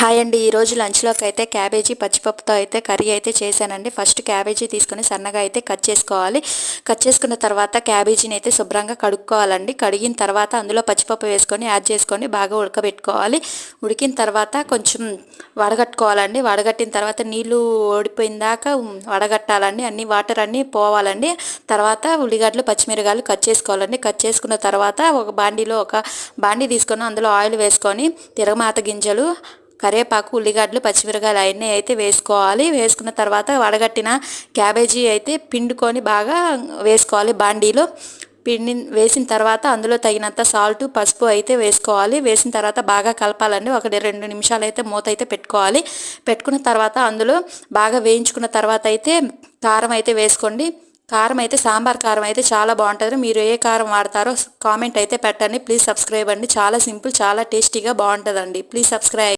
Hi అండి, ఈరోజు లంచ్లోకి అయితే క్యాబేజీ పచ్చిపప్పుతో అయితే కర్రీ అయితే చేశానండి. ఫస్ట్ క్యాబేజీ తీసుకొని సన్నగా అయితే కట్ చేసుకోవాలి. కట్ చేసుకున్న తర్వాత క్యాబేజీని అయితే శుభ్రంగా కడుక్కోవాలండి. కడిగిన తర్వాత అందులో పచ్చిపప్పు వేసుకొని యాడ్ చేసుకొని బాగా ఉడకబెట్టుకోవాలి. ఉడికిన తర్వాత కొంచెం వడగట్టుకోవాలండి. వడగట్టిన తర్వాత నీళ్లు ఓడిపోయిన దాకా వడగట్టాలండి. అన్ని వాటర్ అన్నీ పోవాలండి. తర్వాత ఉల్లిగడ్డలు పచ్చిమిరకాయలు కట్ చేసుకోవాలండి. కట్ చేసుకున్న తర్వాత ఒక బాండీ తీసుకొని అందులో ఆయిల్ వేసుకొని తిరగమాత గింజలు, కరివేపాకు, ఉల్లిగడ్డలు, పచ్చిమిరకాయలు అవన్నీ అయితే వేసుకోవాలి. వేసుకున్న తర్వాత వడగట్టిన క్యాబేజీ అయితే పిండుకొని బాగా వేసుకోవాలి. బాండీలో వేసిన తర్వాత అందులో తగినంత సాల్ట్, పసుపు అయితే వేసుకోవాలి. వేసిన తర్వాత బాగా కలపాలండి. 1-2 నిమిషాలు అయితే మూత అయితే పెట్టుకోవాలి. పెట్టుకున్న తర్వాత అందులో బాగా వేయించుకున్న తర్వాత అయితే కారం అయితే వేసుకోండి. కారం అయితే సాంబార్ కారం అయితే చాలా బాగుంటుంది. మీరు ఏ కారం వాడతారో కామెంట్ అయితే పెట్టండి. ప్లీజ్ సబ్స్క్రైబ్ అండి. చాలా సింపుల్, చాలా టేస్టీగా బాగుంటుందండి. Please subscribe.